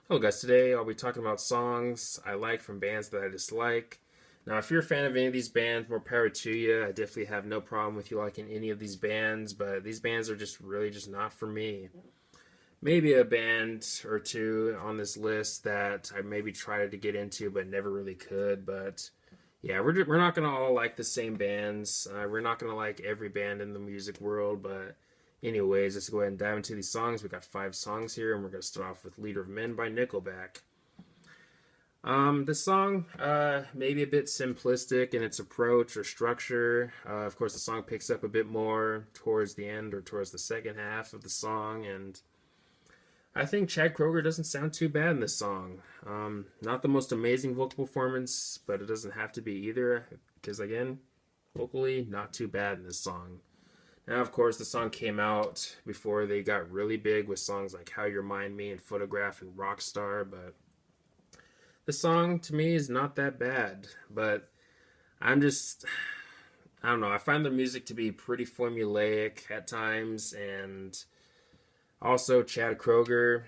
Hello guys, today I'll be talking about songs I like from bands that I dislike. Now, if you're a fan of any of these bands, more power to you. I definitely have no problem with you liking any of these bands, but these bands are just really just not for me. Maybe a band or two on this list that I maybe tried to get into but never really could, but yeah, we're not gonna all like the same bands. We're not gonna like every band in the music world, but anyways, let's go ahead and dive into these songs. We got 5 songs here, and we're gonna start off with "Leader of Men" by Nickelback. This song, maybe a bit simplistic in its approach or structure. Of course, the song picks up a bit more towards the end or towards the second half of the song, and I think Chad Kroger doesn't sound too bad in this song. Not the most amazing vocal performance, but it doesn't have to be either, because again, vocally, not too bad in this song. Now, of course, the song came out before they got really big with songs like How You Remind Me and Photograph and Rockstar, but the song to me is not that bad. But I'm just, I don't know, I find the music to be pretty formulaic at times, and also Chad Kroger.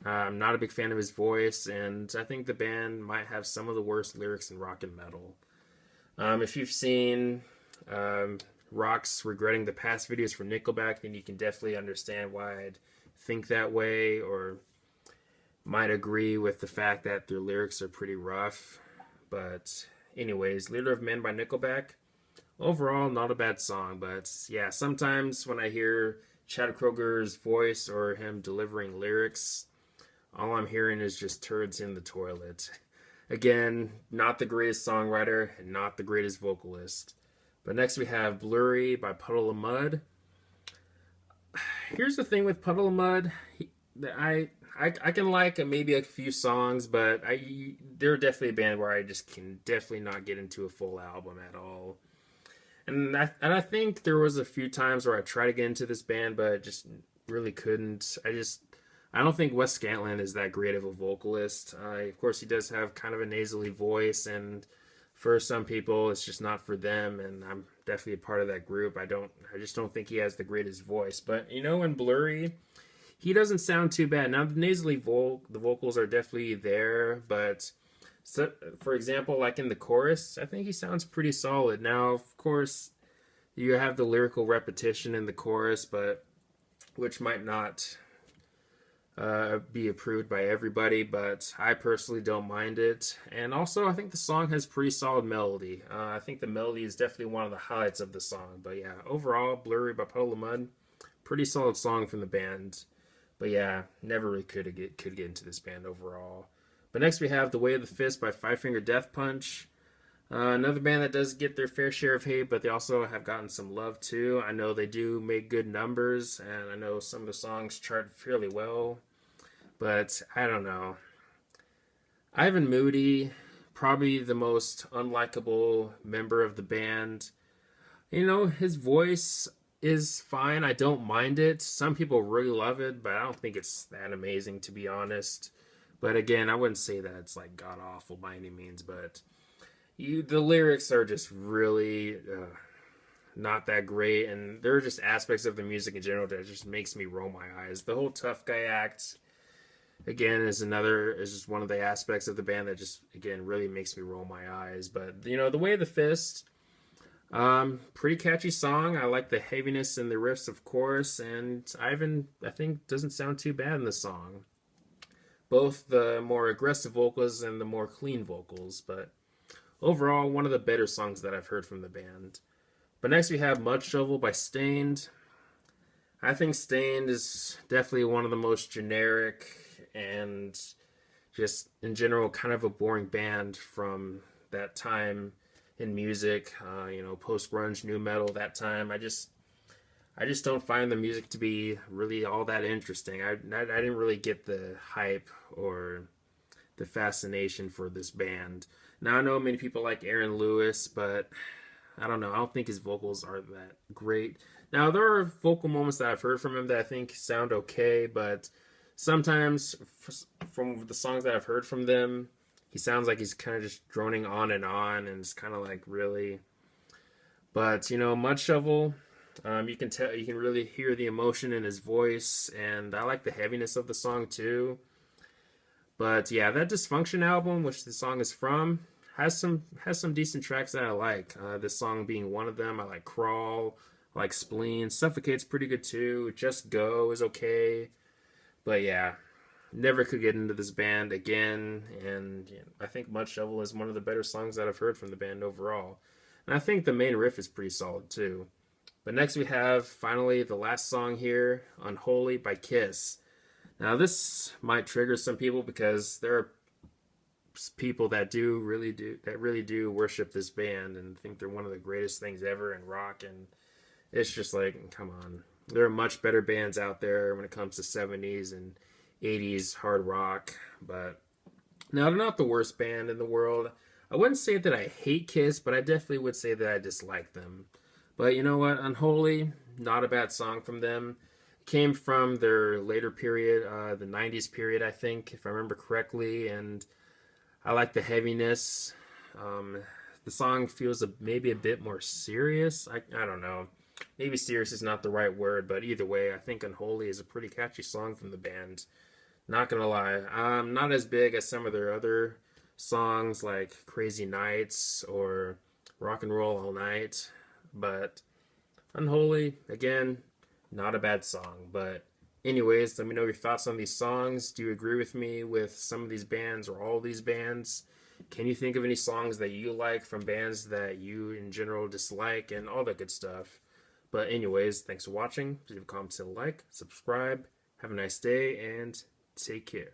I'm not a big fan of his voice, and I think the band might have some of the worst lyrics in rock and metal. If you've seen Rock's regretting the past videos for Nickelback, then you can definitely understand why I'd think that way, or might agree with the fact that their lyrics are pretty rough. But, anyways, Leader of Men by Nickelback. Overall, not a bad song, but yeah, sometimes when I hear Chad Kroger's voice or him delivering lyrics, all I'm hearing is just turds in the toilet. Again, not the greatest songwriter and not the greatest vocalist. But next we have Blurry by Puddle of Mudd. Here's the thing with Puddle of Mudd. I can like maybe a few songs, but they're definitely a band where I just can definitely not get into a full album at all. And I think there was a few times where I tried to get into this band, but just really couldn't. I don't think Wes Scantlin is that great of a vocalist. Of course, he does have kind of a nasally voice, and for some people, it's just not for them. And I'm definitely a part of that group. I just don't think he has the greatest voice. But in Blurry, he doesn't sound too bad. Now the the vocals are definitely there, but so, for example, like in the chorus, I think he sounds pretty solid. Now, of course, you have the lyrical repetition in the chorus, but which might not be approved by everybody, but I personally don't mind it. And also, I think the song has pretty solid melody. I think the melody is definitely one of the highlights of the song. But yeah, overall, Blurry by Puddle of Mudd, pretty solid song from the band. But yeah, never really could get into this band overall. But next we have The Way of the Fist by Five Finger Death Punch. Another band that does get their fair share of hate, but they also have gotten some love too. I know they do make good numbers, and I know some of the songs chart fairly well. But I don't know. Ivan Moody, probably the most unlikable member of the band. His voice is fine. I don't mind it. Some people really love it, but I don't think it's that amazing, to be honest. But again, I wouldn't say that it's like god awful by any means. But the lyrics are just really not that great, and there are just aspects of the music in general that just makes me roll my eyes. The whole tough guy act, again, is just one of the aspects of the band that just again really makes me roll my eyes. But The Way of the Fist, pretty catchy song. I like the heaviness in the riffs, of course, and Ivan, I think, doesn't sound too bad in the song. Both the more aggressive vocals and the more clean vocals, but overall, one of the better songs that I've heard from the band. But next we have Mud Shovel by Stained. I think Stained is definitely one of the most generic and just in general kind of a boring band from that time in music, post grunge, new metal. That time, I just don't find the music to be really all that interesting. I didn't really get the hype or the fascination for this band. Now I know many people like Aaron Lewis, but I don't know. I don't think his vocals are that great. Now there are vocal moments that I've heard from him that I think sound okay, but sometimes from the songs that I've heard from them, he sounds like he's kind of just droning on, and it's kind of like really. But Mud Shovel, you can really hear the emotion in his voice, and I like the heaviness of the song too. But yeah, that Dysfunction album, which the song is from, has some decent tracks that I like. This song being one of them. I like Crawl, I like Spleen. Suffocate's pretty good too. Just Go is okay. But yeah, never could get into this band again. And yeah, I think Mud Shovel is one of the better songs that I've heard from the band overall. And I think the main riff is pretty solid too. But next we have finally the last song here, Unholy by Kiss. Now this might trigger some people because there are people that really do worship this band and think they're one of the greatest things ever in rock, and it's just like, come on. There are much better bands out there when it comes to 70s and 80s hard rock, but now they're not the worst band in the world. I wouldn't say that I hate Kiss, but I definitely would say that I dislike them. But you know what? Unholy, not a bad song from them. It came from their later period, the 90s period, I think, if I remember correctly, and I like the heaviness. Um, the song feels maybe a bit more serious. I don't know. Maybe serious is not the right word, but either way, I think Unholy is a pretty catchy song from the band. Not gonna lie, not as big as some of their other songs like Crazy Nights or Rock and Roll All Night, but Unholy, again, not a bad song. But anyways, let me know your thoughts on these songs. Do you agree with me with some of these bands or all these bands? Can you think of any songs that you like from bands that you in general dislike and all that good stuff? But anyways, thanks for watching. Please leave a comment, say like, subscribe. Have a nice day and take care.